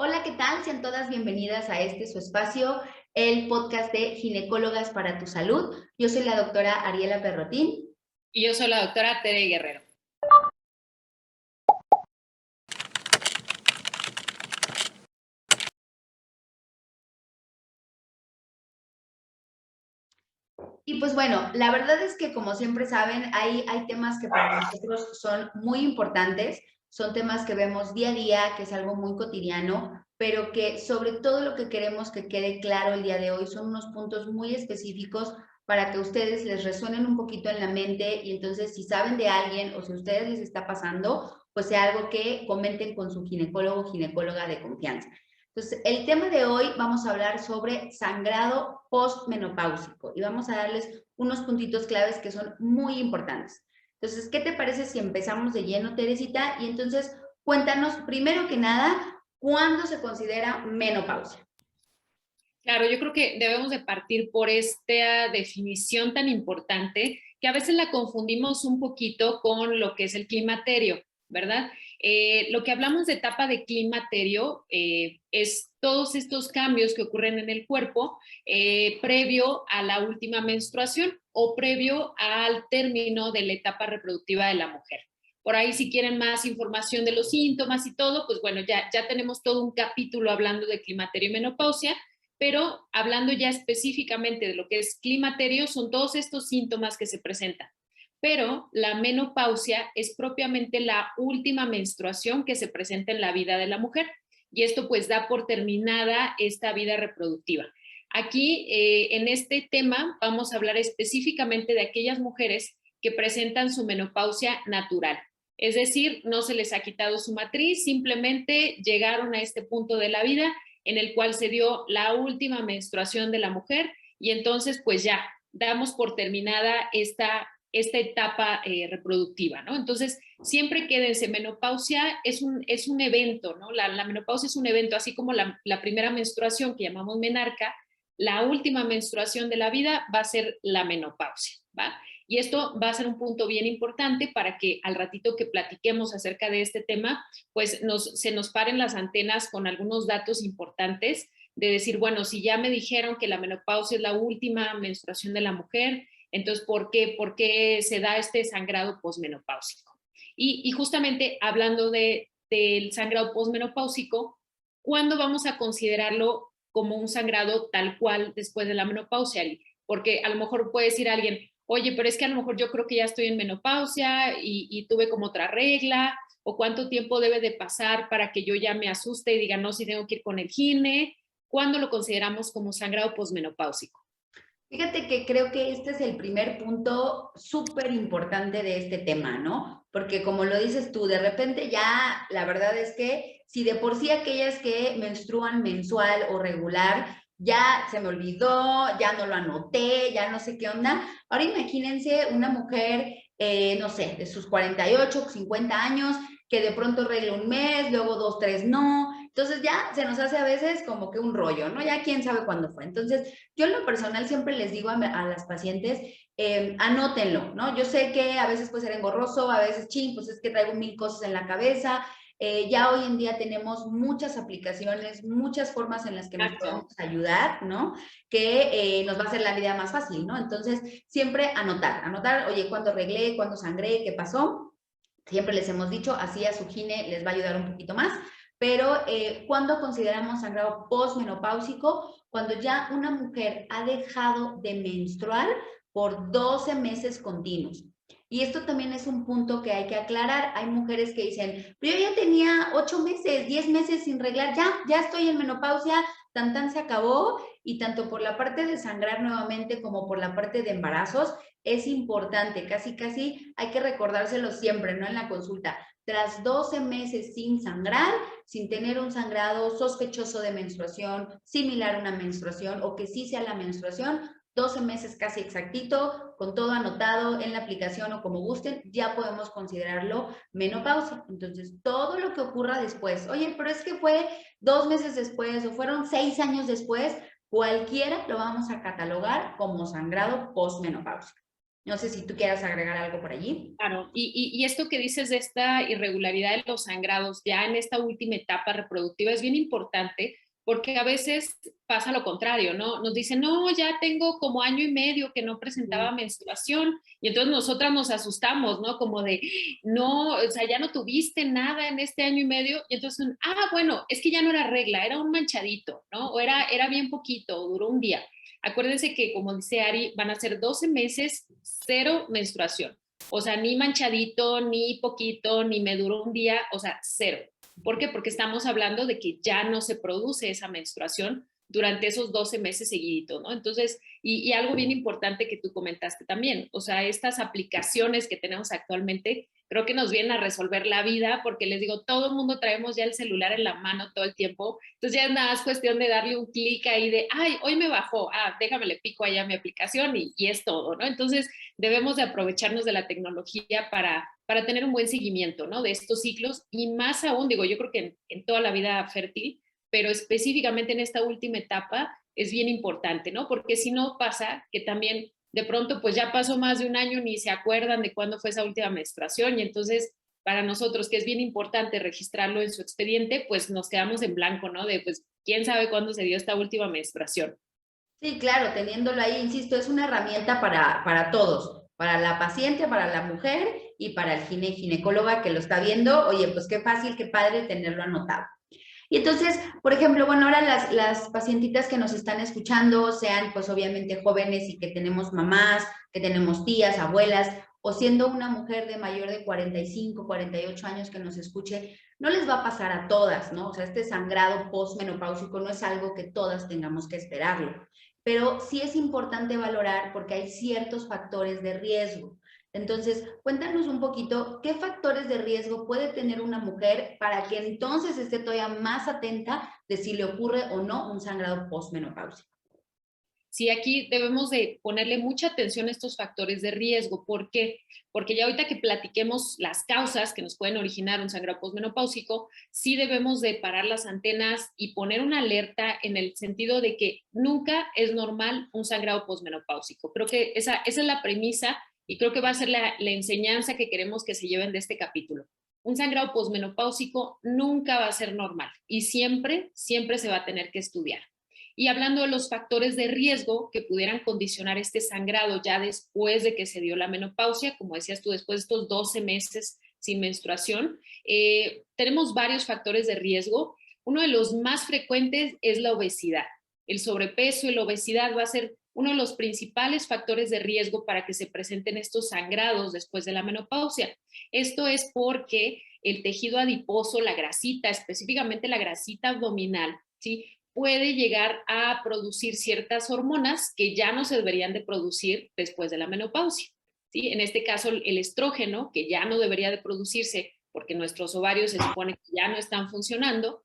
Hola, ¿qué tal? Sean todas bienvenidas a este su espacio, el podcast de Ginecólogas para tu Salud. Yo soy la doctora Ariela Perrotín. Y yo soy la doctora Tere Guerrero. Y pues bueno, la verdad es que como siempre saben, hay temas que para nosotros son muy importantes, son temas que vemos día a día, que es algo muy cotidiano, pero que sobre todo lo que queremos que quede claro el día de hoy son unos puntos muy específicos para que ustedes les resuenen un poquito en la mente y entonces si saben de alguien o si a ustedes les está pasando, pues sea algo que comenten con su ginecólogo o ginecóloga de confianza. Entonces, el tema de hoy vamos a hablar sobre sangrado postmenopáusico y vamos a darles unos puntitos claves que son muy importantes. Entonces, ¿qué te parece si empezamos de lleno, Teresita? Y entonces, cuéntanos, primero que nada, ¿cuándo se considera menopausia? Claro, yo creo que debemos de partir por esta definición tan importante que a veces la confundimos un poquito con lo que es el climaterio, ¿verdad? Lo que hablamos de etapa de climaterio es todos estos cambios que ocurren en el cuerpo previo a la última menstruación o previo al término de la etapa reproductiva de la mujer. Por ahí, si quieren más información de los síntomas y todo, pues bueno, ya tenemos todo un capítulo hablando de climaterio y menopausia, pero hablando ya específicamente de lo que es climaterio, son todos estos síntomas que se presentan. Pero la menopausia es propiamente la última menstruación que se presenta en la vida de la mujer y esto pues da por terminada esta vida reproductiva. Aquí en este tema vamos a hablar específicamente de aquellas mujeres que presentan su menopausia natural. Es decir, no se les ha quitado su matriz, simplemente llegaron a este punto de la vida en el cual se dio la última menstruación de la mujer y entonces pues ya damos por terminada esta etapa reproductiva, ¿no? Entonces, siempre quédense, menopausia es un evento, ¿no? La menopausia es un evento, así como la primera menstruación que llamamos menarca, la última menstruación de la vida va a ser la menopausia, ¿va? Y esto va a ser un punto bien importante para que al ratito que platiquemos acerca de este tema, pues se nos paren las antenas con algunos datos importantes de decir, bueno, si ya me dijeron que la menopausia es la última menstruación de la mujer, entonces, ¿por qué se da este sangrado posmenopáusico? Y justamente hablando del sangrado posmenopáusico, ¿cuándo vamos a considerarlo como un sangrado tal cual después de la menopausia? Porque a lo mejor puede decir alguien, oye, pero es que a lo mejor yo creo que ya estoy en menopausia y tuve como otra regla, o cuánto tiempo debe de pasar para que yo ya me asuste y diga, no, si tengo que ir con el gine. ¿Cuándo lo consideramos como sangrado posmenopáusico? Fíjate que creo que este es el primer punto súper importante de este tema, ¿no? Porque como lo dices tú, de repente ya la verdad es que si de por sí aquellas que menstruan mensual o regular, ya se me olvidó, ya no lo anoté, ya no sé qué onda. Ahora imagínense una mujer, no sé, de sus 48, 50 años, que de pronto regla un mes, luego dos, tres no. Entonces ya se nos hace a veces como que un rollo, ¿no? Ya quién sabe cuándo fue. Entonces, yo en lo personal siempre les digo a las pacientes, anótenlo, ¿no? Yo sé que a veces puede ser engorroso, a veces, ching, pues es que traigo mil cosas en la cabeza. Ya hoy en día tenemos muchas aplicaciones, muchas formas en las que nos podemos Exacto. ayudar, ¿no? Que nos va a hacer la vida más fácil, ¿no? Entonces, siempre anotar, oye, ¿cuándo arreglé, cuándo sangré, qué pasó? Siempre les hemos dicho, así a su gine les va a ayudar un poquito más. Pero ¿cuándo consideramos sangrado posmenopáusico? Cuando ya una mujer ha dejado de menstruar por 12 meses continuos. Y esto también es un punto que hay que aclarar. Hay mujeres que dicen, pero yo ya tenía 8 meses, 10 meses sin reglar, ya estoy en menopausia, tan se acabó. Y tanto por la parte de sangrar nuevamente como por la parte de embarazos, es importante, casi hay que recordárselo siempre, ¿no? En la consulta. Tras 12 meses sin sangrar, sin tener un sangrado sospechoso de menstruación, similar a una menstruación o que sí sea la menstruación, 12 meses casi exactito, con todo anotado en la aplicación o como gusten, ya podemos considerarlo menopausia. Entonces, todo lo que ocurra después, oye, pero es que fue 2 meses después o fueron 6 años después, cualquiera lo vamos a catalogar como sangrado postmenopáusico. No sé si tú quieras agregar algo por allí. Claro, y esto que dices de esta irregularidad de los sangrados ya en esta última etapa reproductiva es bien importante porque a veces pasa lo contrario, ¿no? Nos dicen, no, ya tengo como año y medio que no presentaba menstruación y entonces nosotras nos asustamos, ¿no? Como de, no, o sea, ya no tuviste nada en este año y medio y entonces, bueno, es que ya no era regla, era un manchadito, ¿no? O era bien poquito, o duró un día. Acuérdense que, como dice Ari, van a ser 12 meses, cero menstruación. O sea, ni manchadito, ni poquito, ni me duró un día, o sea, cero. ¿Por qué? Porque estamos hablando de que ya no se produce esa menstruación durante esos 12 meses seguiditos, ¿no? Entonces, y algo bien importante que tú comentaste también, o sea, estas aplicaciones que tenemos actualmente creo que nos vienen a resolver la vida porque les digo, todo el mundo traemos ya el celular en la mano todo el tiempo, entonces ya es nada más cuestión de darle un clic ahí de, ay, hoy me bajó, déjame le pico allá mi aplicación y es todo, ¿no? Entonces debemos de aprovecharnos de la tecnología para tener un buen seguimiento, ¿no? De estos ciclos y más aún, digo, yo creo que en toda la vida fértil, pero específicamente en esta última etapa es bien importante, ¿no? Porque si no pasa que también de pronto pues ya pasó más de un año, ni se acuerdan de cuándo fue esa última menstruación y entonces para nosotros que es bien importante registrarlo en su expediente, pues nos quedamos en blanco, ¿no? De pues quién sabe cuándo se dio esta última menstruación. Sí, claro, teniéndolo ahí, insisto, es una herramienta para todos, para la paciente, para la mujer y para el ginecóloga que lo está viendo. Oye, pues qué fácil, qué padre tenerlo anotado. Y entonces, por ejemplo, bueno, ahora las pacientitas que nos están escuchando, sean pues obviamente jóvenes y que tenemos mamás, que tenemos tías, abuelas, o siendo una mujer de mayor de 45, 48 años que nos escuche, no les va a pasar a todas, ¿no? O sea, este sangrado postmenopáusico no es algo que todas tengamos que esperarlo, pero sí es importante valorar porque hay ciertos factores de riesgo. Entonces, cuéntanos un poquito qué factores de riesgo puede tener una mujer para que entonces esté todavía más atenta de si le ocurre o no un sangrado postmenopáusico. Sí, aquí debemos de ponerle mucha atención a estos factores de riesgo. ¿Por qué? Porque ya ahorita que platiquemos las causas que nos pueden originar un sangrado postmenopáusico, sí debemos de parar las antenas y poner una alerta en el sentido de que nunca es normal un sangrado postmenopáusico. Creo que esa es la premisa y creo que va a ser la enseñanza que queremos que se lleven de este capítulo. Un sangrado postmenopáusico nunca va a ser normal y siempre, siempre se va a tener que estudiar. Y hablando de los factores de riesgo que pudieran condicionar este sangrado ya después de que se dio la menopausia, como decías tú, después de estos 12 meses sin menstruación, tenemos varios factores de riesgo. Uno de los más frecuentes es la obesidad. El sobrepeso y la obesidad va a ser uno de los principales factores de riesgo para que se presenten estos sangrados después de la menopausia. Esto es porque el tejido adiposo, la grasita, específicamente la grasita abdominal, ¿sí?, puede llegar a producir ciertas hormonas que ya no se deberían de producir después de la menopausia. ¿Sí? En este caso, el estrógeno, que ya no debería de producirse porque nuestros ovarios se supone que ya no están funcionando,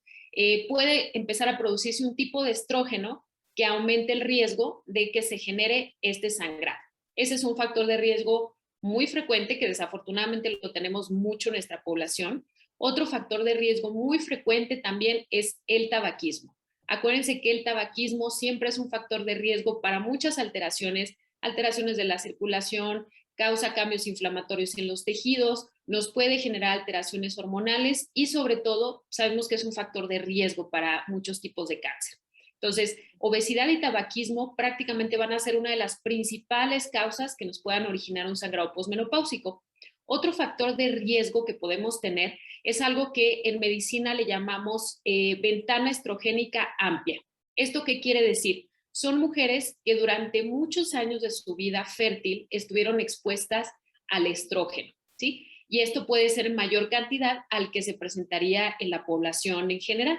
puede empezar a producirse un tipo de estrógeno que aumente el riesgo de que se genere este sangrado. Ese es un factor de riesgo muy frecuente que desafortunadamente lo tenemos mucho en nuestra población. Otro factor de riesgo muy frecuente también es el tabaquismo. Acuérdense que el tabaquismo siempre es un factor de riesgo para muchas alteraciones, alteraciones de la circulación, causa cambios inflamatorios en los tejidos, nos puede generar alteraciones hormonales y sobre todo sabemos que es un factor de riesgo para muchos tipos de cáncer. Entonces, obesidad y tabaquismo prácticamente van a ser una de las principales causas que nos puedan originar un sangrado postmenopáusico. Otro factor de riesgo que podemos tener es algo que en medicina le llamamos ventana estrogénica amplia. ¿Esto qué quiere decir? Son mujeres que durante muchos años de su vida fértil estuvieron expuestas al estrógeno, ¿sí? Y esto puede ser en mayor cantidad al que se presentaría en la población en general.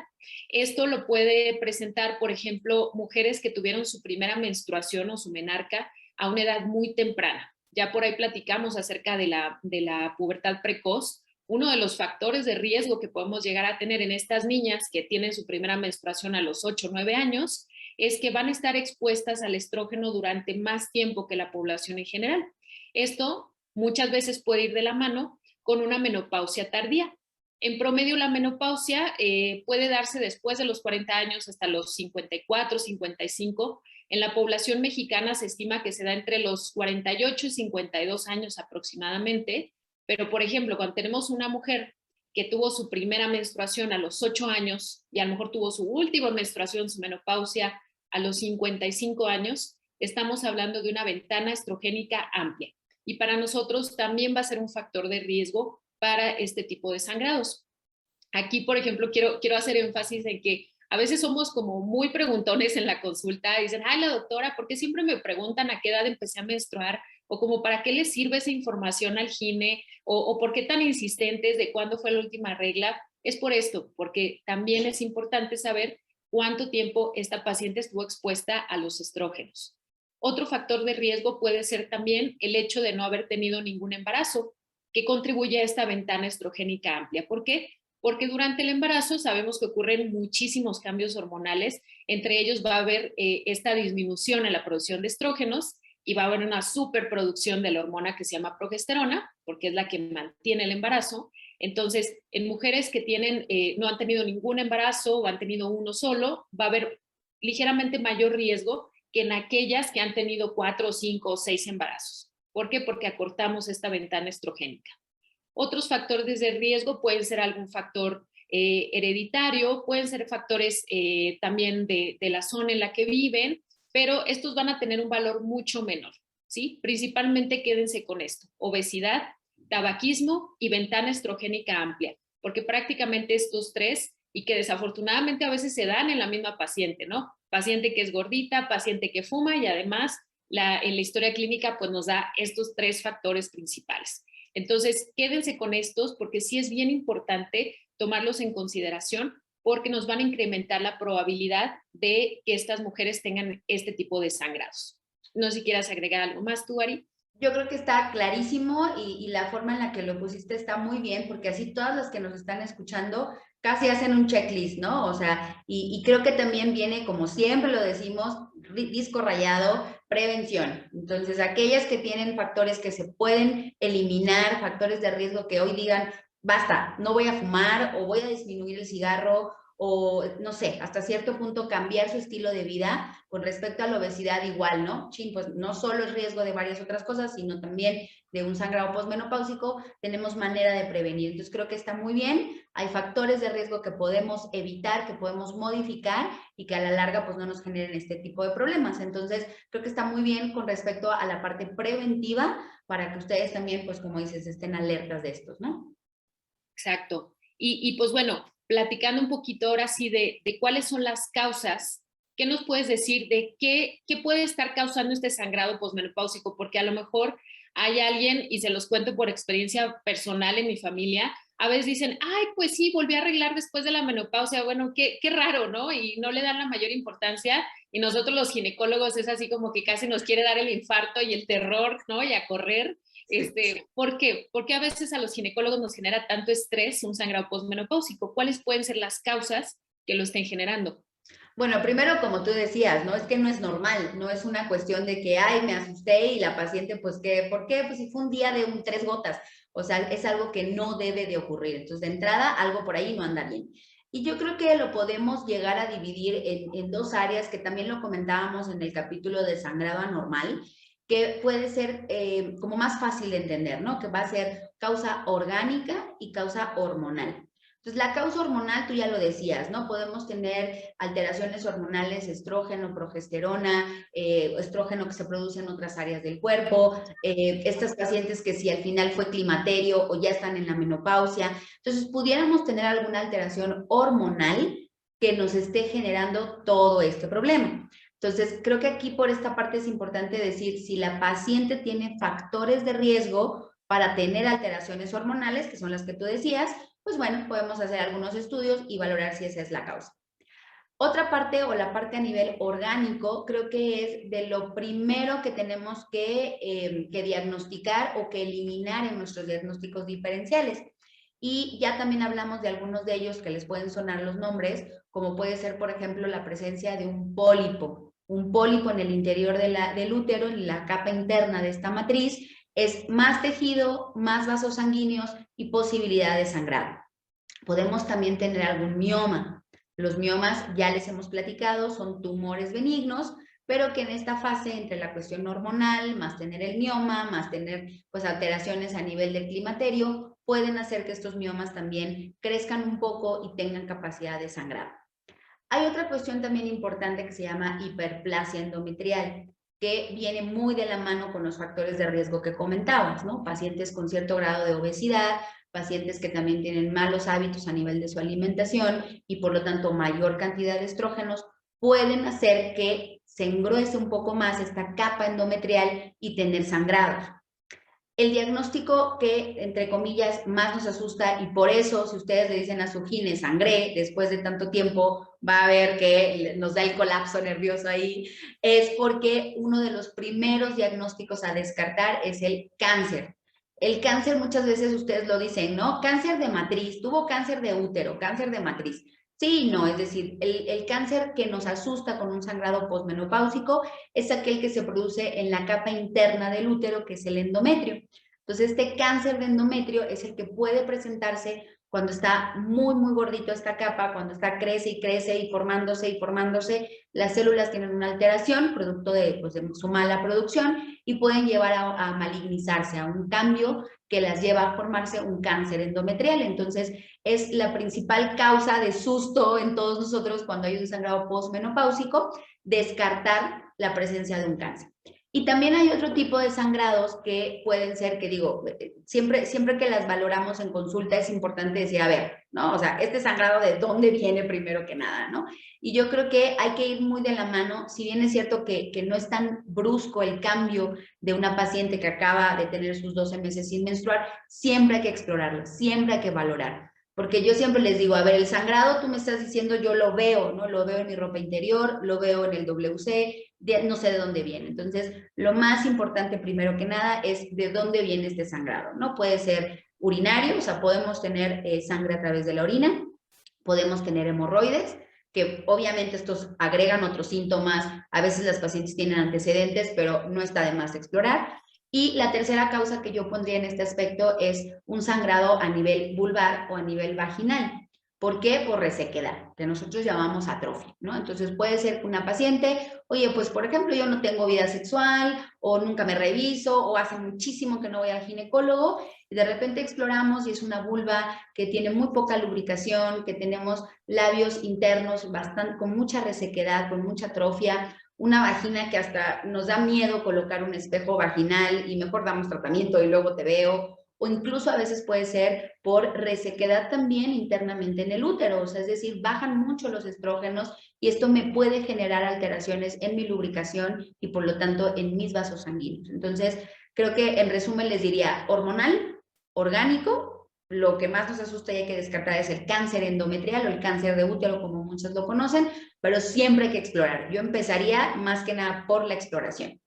Esto lo puede presentar, por ejemplo, mujeres que tuvieron su primera menstruación o su menarca a una edad muy temprana. Ya por ahí platicamos acerca de la pubertad precoz. Uno de los factores de riesgo que podemos llegar a tener en estas niñas que tienen su primera menstruación a los 8 o 9 años es que van a estar expuestas al estrógeno durante más tiempo que la población en general. Esto muchas veces puede ir de la mano con una menopausia tardía. En promedio, la menopausia puede darse después de los 40 años hasta los 54, 55. En la población mexicana se estima que se da entre los 48 y 52 años aproximadamente, pero por ejemplo, cuando tenemos una mujer que tuvo su primera menstruación a los 8 años y a lo mejor tuvo su última menstruación, su menopausia, a los 55 años, estamos hablando de una ventana estrogénica amplia. Y para nosotros también va a ser un factor de riesgo para este tipo de sangrados. Aquí, por ejemplo, quiero hacer énfasis en que a veces somos como muy preguntones en la consulta, dicen, ay, la doctora, ¿por qué siempre me preguntan a qué edad empecé a menstruar? O como, ¿para qué les sirve esa información al gine? O ¿por qué tan insistentes de cuándo fue la última regla? Es por esto, porque también es importante saber cuánto tiempo esta paciente estuvo expuesta a los estrógenos. Otro factor de riesgo puede ser también el hecho de no haber tenido ningún embarazo, que contribuye a esta ventana estrogénica amplia. ¿Por qué? Porque durante el embarazo sabemos que ocurren muchísimos cambios hormonales, entre ellos va a haber esta disminución en la producción de estrógenos y va a haber una superproducción de la hormona que se llama progesterona, porque es la que mantiene el embarazo. Entonces, en mujeres que no han tenido ningún embarazo o han tenido uno solo, va a haber ligeramente mayor riesgo que en aquellas que han tenido 4, 5 o 6 embarazos. ¿Por qué? Porque acortamos esta ventana estrogénica. Otros factores de riesgo pueden ser algún factor hereditario, pueden ser factores también de la zona en la que viven, pero estos van a tener un valor mucho menor, ¿sí? Principalmente quédense con esto: obesidad, tabaquismo y ventana estrogénica amplia, porque prácticamente estos tres, y que desafortunadamente a veces se dan en la misma paciente, ¿no? Paciente que es gordita, paciente que fuma, y además en la historia clínica pues nos da estos tres factores principales. Entonces, quédense con estos porque sí es bien importante tomarlos en consideración, porque nos van a incrementar la probabilidad de que estas mujeres tengan este tipo de sangrados. No sé si quieras agregar algo más tú, Ari. Yo creo que está clarísimo y la forma en la que lo pusiste está muy bien, porque así todas las que nos están escuchando casi hacen un checklist, ¿no? O sea, y creo que también viene, como siempre lo decimos, disco rayado, prevención. Entonces, aquellas que tienen factores que se pueden eliminar, factores de riesgo que hoy digan, basta, no voy a fumar o voy a disminuir el cigarro o no sé, hasta cierto punto cambiar su estilo de vida con respecto a la obesidad igual, ¿no? Chin, pues no solo es riesgo de varias otras cosas, sino también de un sangrado posmenopáusico, tenemos manera de prevenir. Entonces creo que está muy bien, hay factores de riesgo que podemos evitar, que podemos modificar y que a la larga pues no nos generen este tipo de problemas. Entonces creo que está muy bien con respecto a la parte preventiva para que ustedes también, pues como dices, estén alertas de estos, ¿no? Exacto. Y pues bueno, platicando un poquito ahora sí de cuáles son las causas, ¿qué nos puedes decir de qué puede estar causando este sangrado posmenopáusico? Porque a lo mejor hay alguien, y se los cuento por experiencia personal en mi familia, a veces dicen, ay, pues sí, volví a arreglar después de la menopausia, bueno, qué raro, ¿no? Y no le dan la mayor importancia, y nosotros los ginecólogos es así como que casi nos quiere dar el infarto y el terror, ¿no? Y a correr. ¿Por qué? Porque a veces a los ginecólogos nos genera tanto estrés un sangrado posmenopáusico. ¿Cuáles pueden ser las causas que lo estén generando? Bueno, primero, como tú decías, ¿no? Es que no es normal, no es una cuestión de que, ay, me asusté y la paciente, pues, ¿qué? ¿Por qué? Pues si fue un día de 3 gotas, o sea, es algo que no debe de ocurrir. Entonces, de entrada, algo por ahí no anda bien. Y yo creo que lo podemos llegar a dividir en dos áreas que también lo comentábamos en el capítulo de sangrado anormal, que puede ser como más fácil de entender, ¿no? Que va a ser causa orgánica y causa hormonal. Entonces, la causa hormonal, tú ya lo decías, ¿no? Podemos tener alteraciones hormonales, estrógeno, progesterona, estrógeno que se produce en otras áreas del cuerpo, estas pacientes que si al final fue climaterio o ya están en la menopausia. Entonces, pudiéramos tener alguna alteración hormonal que nos esté generando todo este problema. Entonces, creo que aquí por esta parte es importante decir si la paciente tiene factores de riesgo para tener alteraciones hormonales, que son las que tú decías, pues bueno, podemos hacer algunos estudios y valorar si esa es la causa. Otra parte o la parte a nivel orgánico, creo que es de lo primero que tenemos que diagnosticar o que eliminar en nuestros diagnósticos diferenciales. Y ya también hablamos de algunos de ellos que les pueden sonar los nombres, como puede ser, por ejemplo, la presencia de un pólipo en el interior del útero, en la capa interna de esta matriz, es más tejido, más vasos sanguíneos y posibilidad de sangrado. Podemos también tener algún mioma. Los miomas, ya les hemos platicado, son tumores benignos, pero que en esta fase, entre la cuestión hormonal, más tener el mioma, más tener pues alteraciones a nivel del climaterio, pueden hacer que estos miomas también crezcan un poco y tengan capacidad de sangrado. Hay otra cuestión también importante que se llama hiperplasia endometrial, que viene muy de la mano con los factores de riesgo que comentabas, ¿no? Pacientes con cierto grado de obesidad, pacientes que también tienen malos hábitos a nivel de su alimentación y por lo tanto mayor cantidad de estrógenos, pueden hacer que se engruese un poco más esta capa endometrial y tener sangrados. El diagnóstico que, entre comillas, más nos asusta, y por eso, si ustedes le dicen a su gine sangré, después de tanto tiempo va a ver que nos da el colapso nervioso ahí, es porque uno de los primeros diagnósticos a descartar es el cáncer. El cáncer muchas veces ustedes lo dicen, ¿no? Cáncer de matriz, tuvo cáncer de útero, cáncer de matriz. Sí, no, es decir, el cáncer que nos asusta con un sangrado posmenopáusico es aquel que se produce en la capa interna del útero, que es el endometrio. Entonces, este cáncer de endometrio es el que puede presentarse cuando está muy, muy gordito esta capa, cuando está crece y formándose, las células tienen una alteración producto de, pues, de su mala producción y pueden llevar a malignizarse, a un cambio que las lleva a formarse un cáncer endometrial. Entonces, es la principal causa de susto en todos nosotros cuando hay un sangrado posmenopáusico, descartar la presencia de un cáncer. Y también hay otro tipo de sangrados que pueden ser, que digo, siempre que las valoramos en consulta es importante decir, a ver, ¿no? O sea, este sangrado, ¿de dónde viene primero que nada, no? Y yo creo que hay que ir muy de la mano, si bien es cierto que no es tan brusco el cambio de una paciente que acaba de tener sus 12 meses sin menstruar, siempre hay que explorarlo, siempre hay que valorar. Porque yo siempre les digo, a ver, el sangrado, tú me estás diciendo, yo lo veo, ¿no? Lo veo en mi ropa interior, lo veo en el WC, no sé de dónde viene. Entonces, lo más importante, primero que nada, es de dónde viene este sangrado, ¿no? Puede ser urinario, o sea, podemos tener sangre a través de la orina, podemos tener hemorroides, que obviamente estos agregan otros síntomas, a veces las pacientes tienen antecedentes, pero no está de más explorar. Y la tercera causa que yo pondría en este aspecto es un sangrado a nivel vulvar o a nivel vaginal. ¿Por qué? Por resequedad, que nosotros llamamos atrofia, ¿no? Entonces puede ser que una paciente, oye, pues por ejemplo, yo no tengo vida sexual, o nunca me reviso, o hace muchísimo que no voy al ginecólogo, y de repente exploramos y es una vulva que tiene muy poca lubricación, que tenemos labios internos bastante, con mucha resequedad, con mucha atrofia, una vagina que hasta nos da miedo colocar un espejo vaginal y mejor damos tratamiento y luego te veo, o incluso a veces puede ser por resequedad también internamente en el útero, o sea, es decir, bajan mucho los estrógenos y esto me puede generar alteraciones en mi lubricación y por lo tanto en mis vasos sanguíneos. Entonces, creo que en resumen les diría hormonal, orgánico, lo que más nos asusta y hay que descartar es el cáncer endometrial o el cáncer de útero, como muchos lo conocen, pero siempre hay que explorar. Yo empezaría más que nada por la exploración.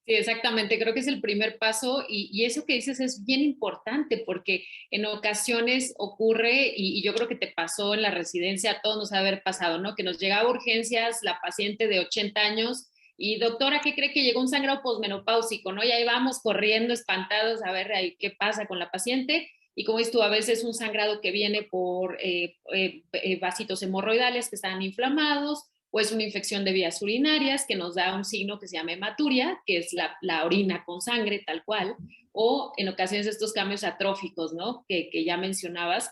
Sí, exactamente. Creo que es el primer paso y eso que dices es bien importante porque en ocasiones ocurre, y yo creo que te pasó en la residencia, a todos nos ha haber pasado, ¿no? Que nos llegaba a urgencias la paciente de 80 años y doctora, ¿qué cree que llegó un sangrado posmenopáusico, ¿no? Y ahí vamos corriendo espantados a ver ahí qué pasa con la paciente. Y como dices tú, a veces un sangrado que viene por vasitos hemorroidales que están inflamados, o es una infección de vías urinarias que nos da un signo que se llama hematuria, que es la orina con sangre tal cual, o en ocasiones estos cambios atróficos, ¿no? Que ya mencionabas.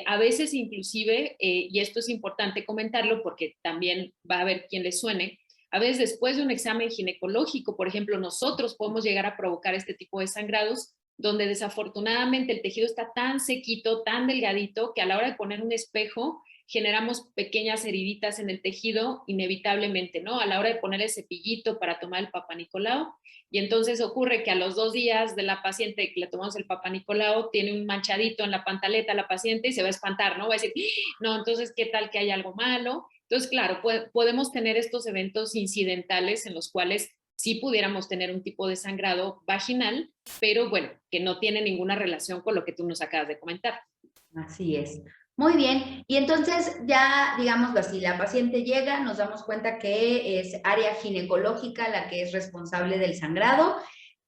A veces inclusive, y esto es importante comentarlo porque también va a haber quien le suene, a veces después de un examen ginecológico, por ejemplo, nosotros podemos llegar a provocar este tipo de sangrados donde desafortunadamente el tejido está tan sequito, tan delgadito, que a la hora de poner un espejo generamos pequeñas heriditas en el tejido inevitablemente, ¿no? A la hora de poner el cepillito para tomar el Papa Nicolau, y entonces ocurre que a los 2 días de la paciente que le tomamos el Papa Nicolau, tiene un manchadito en la pantaleta la paciente y se va a espantar, ¿no? Va a decir, no, entonces, ¿qué tal que hay algo malo? Entonces, claro, podemos tener estos eventos incidentales en los cuales sí pudiéramos tener un tipo de sangrado vaginal, pero bueno, que no tiene ninguna relación con lo que tú nos acabas de comentar. Así es. Muy bien. Y entonces ya, digámoslo así, la paciente llega, nos damos cuenta que es área ginecológica la que es responsable del sangrado.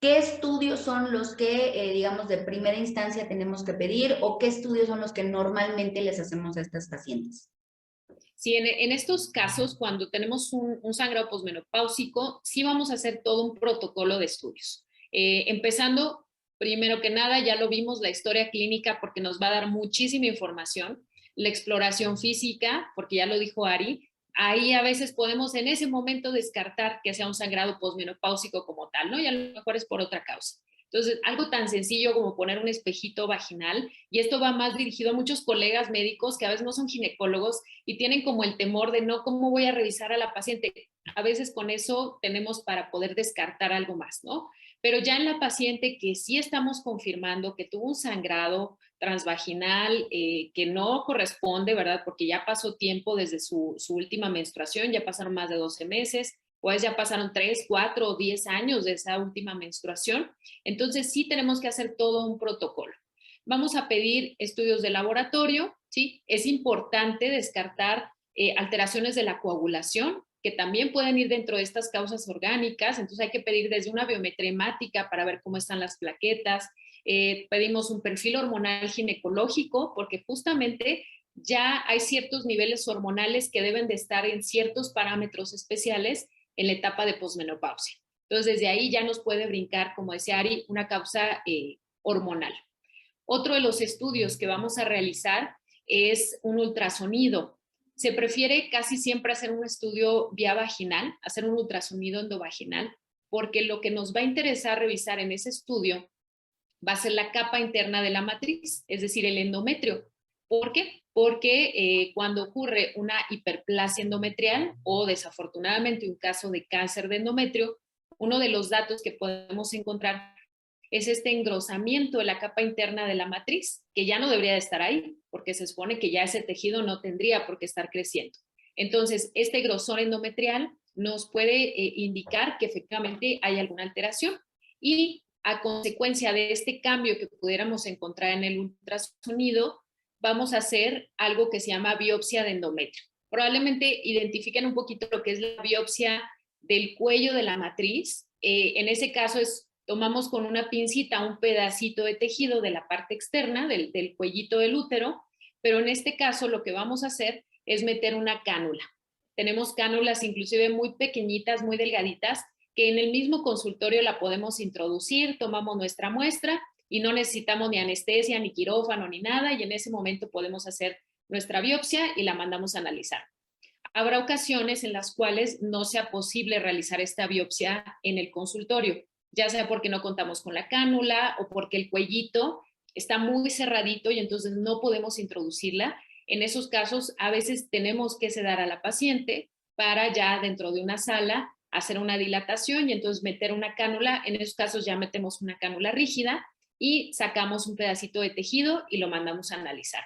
¿Qué estudios son los que, digamos, de primera instancia tenemos que pedir o qué estudios son los que normalmente les hacemos a estas pacientes? Sí, en estos casos, cuando tenemos un sangrado posmenopáusico, sí vamos a hacer todo un protocolo de estudios. Empezando, primero que nada, ya lo vimos, la historia clínica, porque nos va a dar muchísima información. La exploración física, porque ya lo dijo Ari, ahí a veces podemos en ese momento descartar que sea un sangrado posmenopáusico como tal, ¿no? Y a lo mejor es por otra causa. Entonces, algo tan sencillo como poner un espejito vaginal, y esto va más dirigido a muchos colegas médicos que a veces no son ginecólogos y tienen como el temor de no, ¿cómo voy a revisar a la paciente? A veces con eso tenemos para poder descartar algo más, ¿no? Pero ya en la paciente que sí estamos confirmando que tuvo un sangrado transvaginal que no corresponde, ¿verdad? Porque ya pasó tiempo desde su última menstruación, ya pasaron más de 12 meses, pues ya pasaron 3, 4 o 10 años de esa última menstruación. Entonces sí tenemos que hacer todo un protocolo. Vamos a pedir estudios de laboratorio, ¿sí? Es importante descartar alteraciones de la coagulación, que también pueden ir dentro de estas causas orgánicas, entonces hay que pedir desde una biometría hemática para ver cómo están las plaquetas, pedimos un perfil hormonal ginecológico, porque justamente ya hay ciertos niveles hormonales que deben de estar en ciertos parámetros especiales en la etapa de posmenopausia. Entonces, desde ahí ya nos puede brincar, como decía Ari, una causa hormonal. Otro de los estudios que vamos a realizar es un ultrasonido. Se prefiere casi siempre hacer un estudio vía vaginal, hacer un ultrasonido endovaginal, porque lo que nos va a interesar revisar en ese estudio va a ser la capa interna de la matriz, es decir, el endometrio. ¿Por qué? Porque cuando ocurre una hiperplasia endometrial o desafortunadamente un caso de cáncer de endometrio, uno de los datos que podemos encontrar es este engrosamiento de la capa interna de la matriz, que ya no debería de estar ahí, porque se supone que ya ese tejido no tendría por qué estar creciendo. Entonces, este grosor endometrial nos puede indicar que efectivamente hay alguna alteración y a consecuencia de este cambio que pudiéramos encontrar en el ultrasonido, vamos a hacer algo que se llama biopsia de endometrio. Probablemente identifiquen un poquito lo que es la biopsia del cuello de la matriz. En ese caso tomamos con una pincita un pedacito de tejido de la parte externa del cuellito del útero, pero en este caso lo que vamos a hacer es meter una cánula. Tenemos cánulas inclusive muy pequeñitas, muy delgaditas, que en el mismo consultorio la podemos introducir, tomamos nuestra muestra y no necesitamos ni anestesia, ni quirófano, ni nada, y en ese momento podemos hacer nuestra biopsia y la mandamos a analizar. Habrá ocasiones en las cuales no sea posible realizar esta biopsia en el consultorio, ya sea porque no contamos con la cánula o porque el cuellito está muy cerradito y entonces no podemos introducirla. En esos casos, a veces tenemos que sedar a la paciente para ya dentro de una sala hacer una dilatación y entonces meter una cánula. En esos casos ya metemos una cánula rígida y sacamos un pedacito de tejido y lo mandamos a analizar.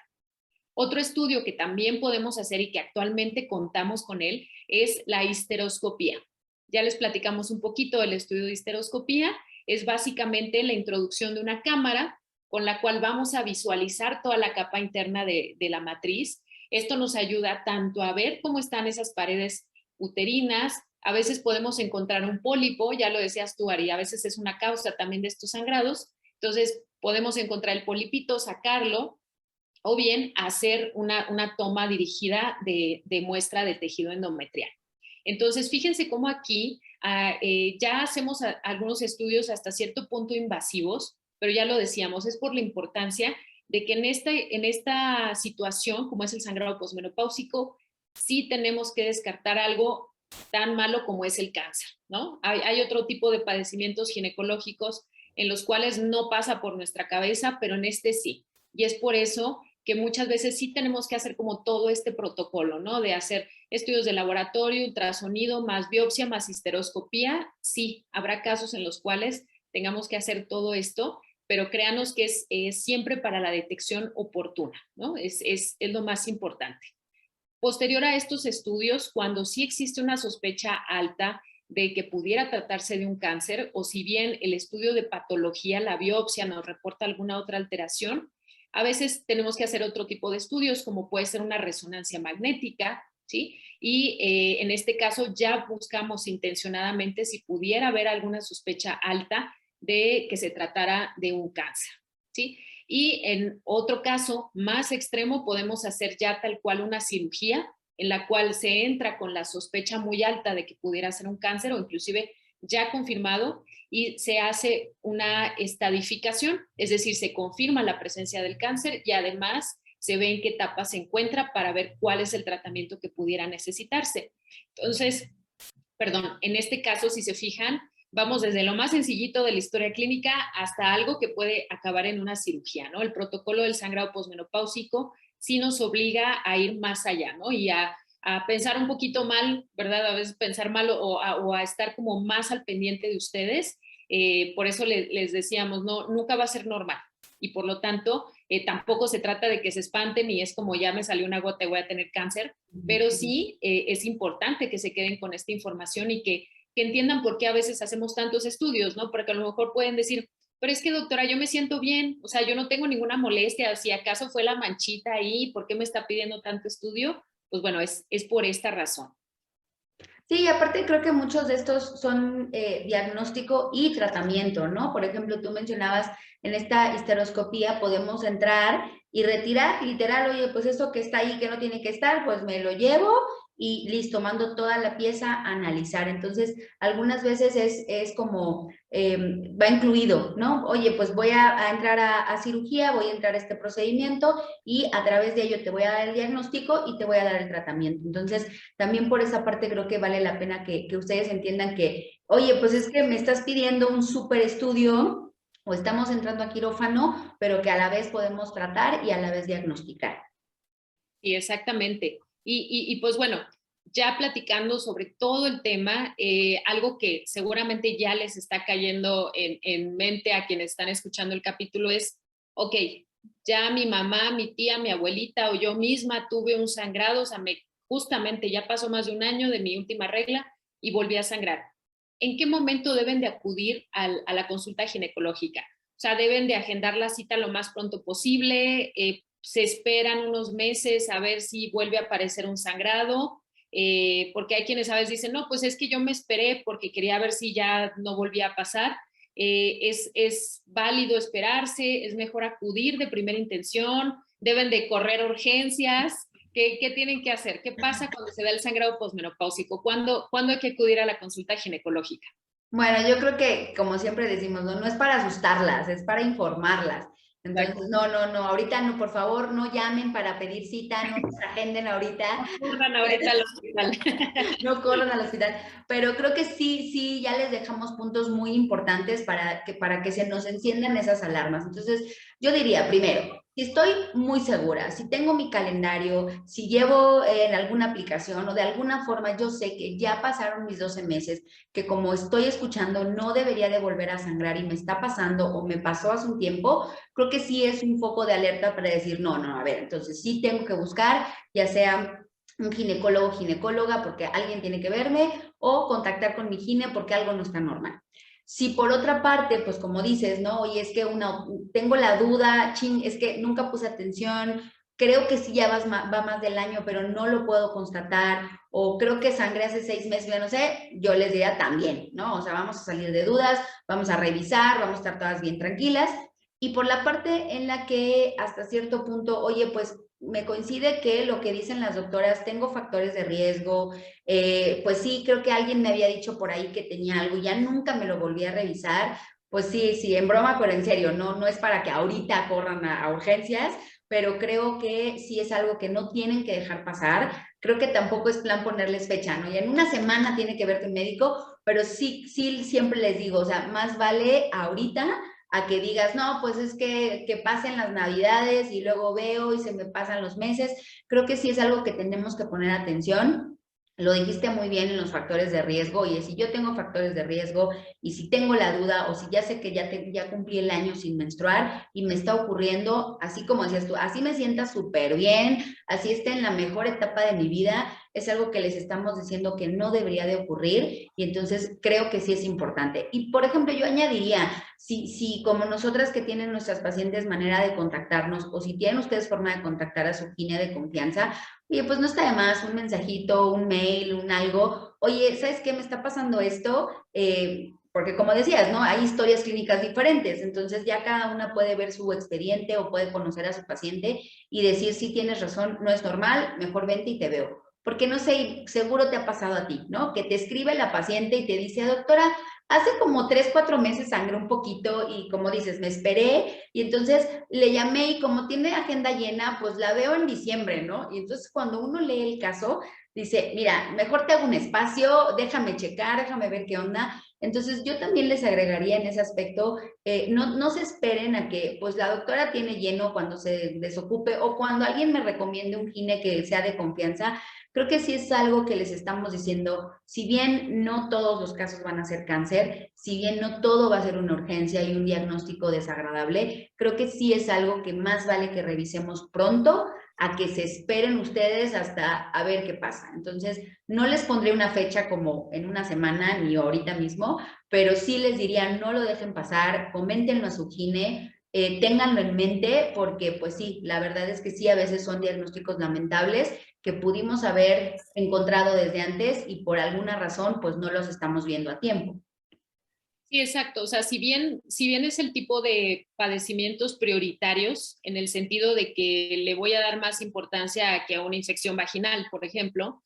Otro estudio que también podemos hacer y que actualmente contamos con él es la histeroscopía. Ya les platicamos un poquito del estudio de histeroscopía. Es básicamente la introducción de una cámara con la cual vamos a visualizar toda la capa interna de la matriz. Esto nos ayuda tanto a ver cómo están esas paredes uterinas. A veces podemos encontrar un pólipo, ya lo decías tú, Ari, a veces es una causa también de estos sangrados. Entonces podemos encontrar el polipito, sacarlo, o bien hacer una toma dirigida de muestra de tejido endometrial. Entonces, fíjense cómo aquí ya hacemos algunos estudios hasta cierto punto invasivos, pero ya lo decíamos, es por la importancia de que en esta situación, como es el sangrado posmenopáusico, sí tenemos que descartar algo tan malo como es el cáncer, ¿no? Hay otro tipo de padecimientos ginecológicos en los cuales no pasa por nuestra cabeza, pero en este sí. Y es por eso que muchas veces sí tenemos que hacer como todo este protocolo, ¿no? De hacer estudios de laboratorio, ultrasonido, más biopsia, más histeroscopía. Sí, habrá casos en los cuales tengamos que hacer todo esto, pero créanos que es siempre para la detección oportuna, ¿no? Es lo más importante. Posterior a estos estudios, cuando sí existe una sospecha alta de que pudiera tratarse de un cáncer, o si bien el estudio de patología, la biopsia, nos reporta alguna otra alteración, a veces tenemos que hacer otro tipo de estudios, como puede ser una resonancia magnética, ¿sí? Y en este caso ya buscamos intencionadamente si pudiera haber alguna sospecha alta de que se tratara de un cáncer, ¿sí? Y en otro caso más extremo podemos hacer ya tal cual una cirugía en la cual se entra con la sospecha muy alta de que pudiera ser un cáncer o inclusive ya confirmado y se hace una estadificación, es decir, se confirma la presencia del cáncer y además se ve en qué etapa se encuentra para ver cuál es el tratamiento que pudiera necesitarse. Entonces, perdón, en este caso, si se fijan, vamos desde lo más sencillito de la historia clínica hasta algo que puede acabar en una cirugía, ¿no? El protocolo del sangrado posmenopáusico sí nos obliga a ir más allá, ¿no? Y a pensar un poquito mal, ¿verdad? A veces pensar mal o a estar como más al pendiente de ustedes. Por eso les decíamos, no, nunca va a ser normal. Y por lo tanto, tampoco se trata de que se espanten y es como ya me salió una gota y voy a tener cáncer, pero sí es importante que se queden con esta información y que entiendan por qué a veces hacemos tantos estudios, ¿no? Porque a lo mejor pueden decir, pero es que doctora, yo me siento bien, o sea, yo no tengo ninguna molestia, si acaso fue la manchita ahí, ¿por qué me está pidiendo tanto estudio? Pues bueno, es por esta razón. Sí, aparte creo que muchos de estos son diagnóstico y tratamiento, ¿no? Por ejemplo, tú mencionabas en esta histeroscopía podemos entrar y retirar, literal, oye, pues eso que está ahí que no tiene que estar, pues me lo llevo y listo, mando toda la pieza a analizar. Entonces, algunas veces es como, va incluido, ¿no? Oye, pues voy a entrar a cirugía, voy a entrar a este procedimiento y a través de ello te voy a dar el diagnóstico y te voy a dar el tratamiento. Entonces, también por esa parte creo que vale la pena que ustedes entiendan que, oye, pues es que me estás pidiendo un súper estudio o estamos entrando a quirófano, pero que a la vez podemos tratar y a la vez diagnosticar. Sí, exactamente. Pues bueno, ya platicando sobre todo el tema, algo que seguramente ya les está cayendo en mente a quienes están escuchando el capítulo es, ok, ya mi mamá, mi tía, mi abuelita o yo misma tuve un sangrado, o sea, justamente ya pasó más de un año de mi última regla y volví a sangrar. ¿En qué momento deben de acudir a la consulta ginecológica? O sea, deben de agendar la cita lo más pronto posible, se esperan unos meses a ver si vuelve a aparecer un sangrado, porque hay quienes a veces dicen, no, pues es que yo me esperé porque quería ver si ya no volvía a pasar. Es válido esperarse, es mejor acudir de primera intención, deben de correr urgencias. ¿Qué tienen que hacer? ¿Qué pasa cuando se da el sangrado posmenopáusico? ¿Cuándo hay que acudir a la consulta ginecológica? Bueno, yo creo que, como siempre decimos, no, no es para asustarlas, es para informarlas. Entonces, Exacto. no, no, no, ahorita no, por favor, no llamen para pedir cita, no se agenden ahorita. No corran ahorita al hospital. No corran al hospital, pero creo que sí, sí, ya les dejamos puntos muy importantes para que se nos enciendan esas alarmas. Entonces, yo diría, primero, si estoy muy segura, si tengo mi calendario, si llevo en alguna aplicación o de alguna forma yo sé que ya pasaron mis 12 meses, que como estoy escuchando no debería de volver a sangrar y me está pasando o me pasó hace un tiempo, creo que sí es un foco de alerta para decir, no, no, a ver, entonces sí tengo que buscar, ya sea un ginecólogo, ginecóloga, porque alguien tiene que verme, o contactar con mi gine porque algo no está normal. Si por otra parte, pues como dices, ¿no? Oye, es que tengo la duda, ching, es que nunca puse atención, creo que sí ya va más del año, pero no lo puedo constatar, o creo que sangré hace 6 meses, ya no sé, yo les diría también, ¿no? O sea, vamos a salir de dudas, vamos a revisar, vamos a estar todas bien tranquilas. Y por la parte en la que hasta cierto punto, oye, pues me coincide que lo que dicen las doctoras, tengo factores de riesgo, pues sí, creo que alguien me había dicho por ahí que tenía algo, ya nunca me lo volví a revisar, pues sí, sí, en broma, pero en serio, no, no es para que ahorita corran a urgencias, pero creo que sí es algo que no tienen que dejar pasar, creo que tampoco es plan ponerles fecha, ¿no? Y en una semana tiene que verte un médico, pero sí, sí, siempre les digo, o sea, más vale ahorita a que digas, no, pues es que pasen las navidades y luego veo y se me pasan los meses. Creo que sí es algo que tenemos que poner atención. Lo dijiste muy bien en los factores de riesgo, y si yo tengo factores de riesgo y si tengo la duda o si ya sé que ya cumplí el año sin menstruar y me está ocurriendo, así como decías tú, así me sienta súper bien, así esté en la mejor etapa de mi vida, es algo que les estamos diciendo que no debería de ocurrir y entonces creo que sí es importante. Y por ejemplo, yo añadiría, si como nosotras que tienen nuestras pacientes manera de contactarnos o si tienen ustedes forma de contactar a su gine de confianza, oye, pues no está de más un mensajito, un mail, un algo, oye, ¿sabes qué? Me está pasando esto, porque como decías, ¿no? Hay historias clínicas diferentes, entonces ya cada una puede ver su expediente o puede conocer a su paciente y decir, sí tienes razón, no es normal, mejor vente y te veo. Porque no sé, seguro te ha pasado a ti, ¿no? Que te escribe la paciente y te dice, doctora, hace como 3, 4 meses sangré un poquito y como dices, me esperé y entonces le llamé y como tiene agenda llena, pues la veo en diciembre, ¿no? Y entonces cuando uno lee el caso, dice, mira, mejor te hago un espacio, déjame checar, déjame ver qué onda. Entonces yo también les agregaría en ese aspecto, no se esperen a que pues la doctora tiene lleno cuando se desocupe o cuando alguien me recomiende un gine que sea de confianza. Creo que sí es algo que les estamos diciendo, si bien no todos los casos van a ser cáncer, si bien no todo va a ser una urgencia y un diagnóstico desagradable, creo que sí es algo que más vale que revisemos pronto a que se esperen ustedes hasta a ver qué pasa. Entonces, no les pondré una fecha como en una semana ni ahorita mismo, pero sí les diría, no lo dejen pasar, coméntenlo a su gine, ténganlo en mente porque pues sí, la verdad es que sí, a veces son diagnósticos lamentables que pudimos haber encontrado desde antes y por alguna razón pues no los estamos viendo a tiempo. Sí, exacto. O sea, si bien es el tipo de padecimientos prioritarios, en el sentido de que le voy a dar más importancia que a una infección vaginal, por ejemplo,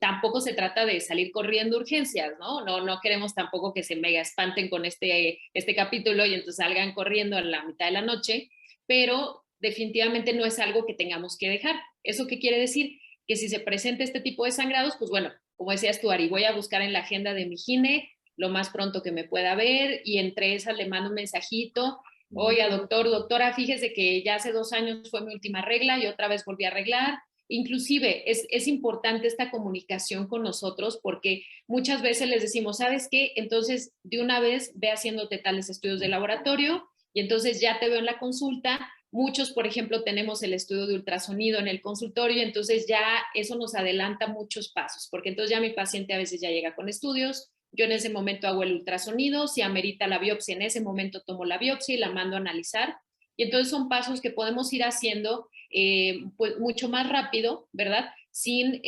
tampoco se trata de salir corriendo urgencias, ¿no? No queremos tampoco que se mega espanten con este capítulo y entonces salgan corriendo a la mitad de la noche, pero definitivamente no es algo que tengamos que dejar. ¿Eso qué quiere decir? Que si se presenta este tipo de sangrados, pues bueno, como decías tú, Ari, voy a buscar en la agenda de mi gine lo más pronto que me pueda ver y entre esas le mando un mensajito, oiga doctor, doctora, fíjese que ya hace 2 años fue mi última regla y otra vez volví a arreglar. Inclusive es importante esta comunicación con nosotros porque muchas veces les decimos, ¿sabes qué? Entonces de una vez ve haciéndote tales estudios de laboratorio y entonces ya te veo en la consulta. Muchos, por ejemplo, tenemos el estudio de ultrasonido en el consultorio, entonces ya eso nos adelanta muchos pasos, porque entonces ya mi paciente a veces ya llega con estudios, yo en ese momento hago el ultrasonido, si amerita la biopsia, en ese momento tomo la biopsia y la mando a analizar. Y entonces son pasos que podemos ir haciendo pues mucho más rápido, ¿verdad? Sin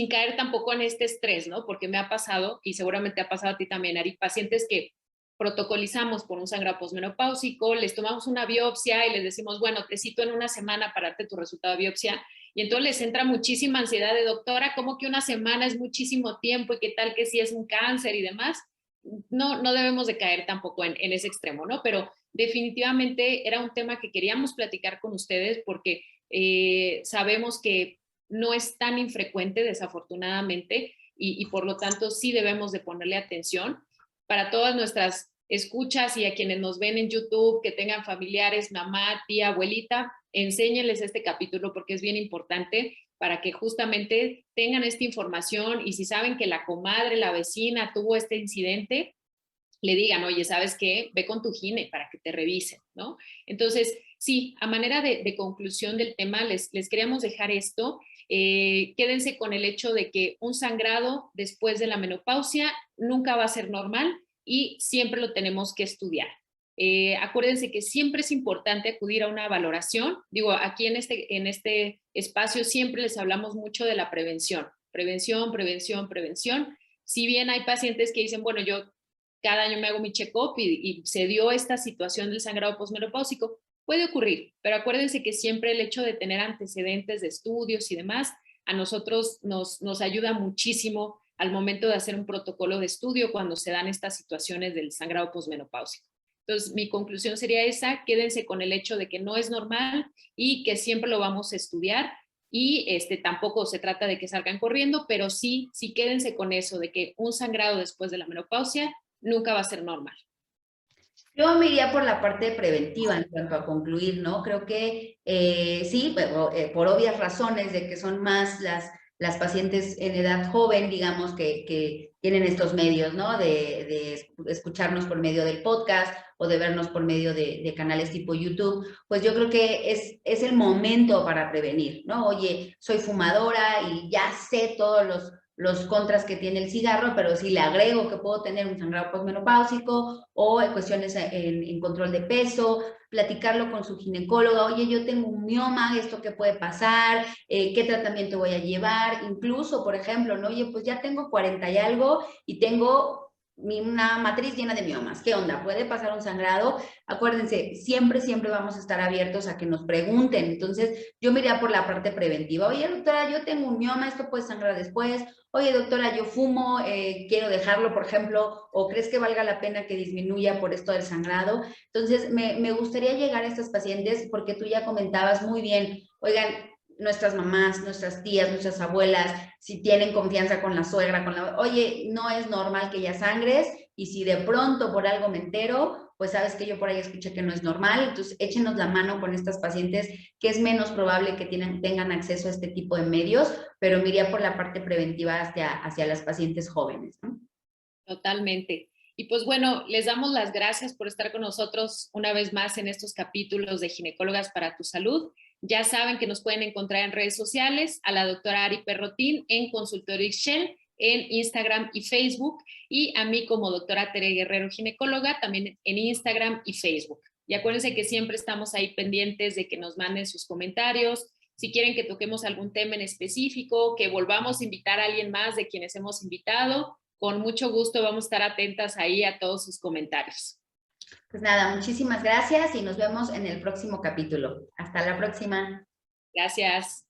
caer tampoco en este estrés, ¿no? Porque me ha pasado, y seguramente ha pasado a ti también, Ari, pacientes que protocolizamos por un sangrado posmenopáusico, les tomamos una biopsia y les decimos, bueno, te cito en una semana para darte tu resultado de biopsia, y entonces les entra muchísima ansiedad de doctora, como que una semana es muchísimo tiempo y qué tal que si es un cáncer y demás. No debemos de caer tampoco en ese extremo, ¿no? Pero definitivamente era un tema que queríamos platicar con ustedes porque sabemos que no es tan infrecuente, desafortunadamente, y por lo tanto sí debemos de ponerle atención. Para todas nuestras escuchas y a quienes nos ven en YouTube, que tengan familiares, mamá, tía, abuelita, enséñenles este capítulo porque es bien importante para que justamente tengan esta información y si saben que la comadre, la vecina tuvo este incidente, le digan, oye, ¿sabes qué? Ve con tu gine para que te revisen, ¿no? Entonces, sí, a manera de conclusión del tema, les queríamos dejar esto. Quédense con el hecho de que un sangrado después de la menopausia nunca va a ser normal y siempre lo tenemos que estudiar. Acuérdense que siempre es importante acudir a una valoración. Digo, aquí en este espacio siempre les hablamos mucho de la prevención. Prevención, prevención, prevención. Si bien hay pacientes que dicen, bueno, yo cada año me hago mi check-up y se dio esta situación del sangrado posmenopáusico, puede ocurrir, pero acuérdense que siempre el hecho de tener antecedentes de estudios y demás, a nosotros nos ayuda muchísimo al momento de hacer un protocolo de estudio cuando se dan estas situaciones del sangrado posmenopáusico. Entonces, mi conclusión sería esa, quédense con el hecho de que no es normal y que siempre lo vamos a estudiar y tampoco se trata de que salgan corriendo, pero sí quédense con eso de que un sangrado después de la menopausia nunca va a ser normal. Yo me iría por la parte preventiva en cuanto a concluir, ¿no? Creo que sí, pero, por obvias razones de que son más las pacientes en edad joven, digamos, que tienen estos medios, ¿no? De escucharnos por medio del podcast o de vernos por medio de canales tipo YouTube, pues yo creo que es el momento para prevenir, ¿no? Oye, soy fumadora y ya sé todos los contras que tiene el cigarro, pero si le agrego que puedo tener un sangrado posmenopáusico o cuestiones en control de peso, platicarlo con su ginecóloga, oye, yo tengo un mioma, esto qué puede pasar, qué tratamiento voy a llevar, incluso, por ejemplo, ¿no? Oye, pues ya tengo 40 y algo y tengo una matriz llena de miomas. ¿Qué onda? ¿Puede pasar un sangrado? Acuérdense, siempre, siempre vamos a estar abiertos a que nos pregunten. Entonces, yo me iría por la parte preventiva. Oye, doctora, yo tengo un mioma, esto puede sangrar después. Oye, doctora, yo fumo, quiero dejarlo, por ejemplo, o crees que valga la pena que disminuya por esto del sangrado. Entonces, me gustaría llegar a estas pacientes porque tú ya comentabas muy bien, oigan, nuestras mamás, nuestras tías, nuestras abuelas, si tienen confianza con la suegra, oye, no es normal que ya sangres y si de pronto por algo me entero, pues sabes que yo por ahí escuché que no es normal, entonces échenos la mano con estas pacientes que es menos probable que tengan acceso a este tipo de medios, pero me iría por la parte preventiva hacia las pacientes jóvenes, ¿no? Totalmente. Y pues bueno, les damos las gracias por estar con nosotros una vez más en estos capítulos de Ginecólogas para tu Salud. Ya saben que nos pueden encontrar en redes sociales a la doctora Ari Perrotín en Consultorio Ixchel, en Instagram y Facebook, y a mí como doctora Tere Guerrero Ginecóloga también en Instagram y Facebook. Y acuérdense que siempre estamos ahí pendientes de que nos manden sus comentarios, si quieren que toquemos algún tema en específico, que volvamos a invitar a alguien más de quienes hemos invitado, con mucho gusto vamos a estar atentas ahí a todos sus comentarios. Pues nada, muchísimas gracias y nos vemos en el próximo capítulo. Hasta la próxima. Gracias.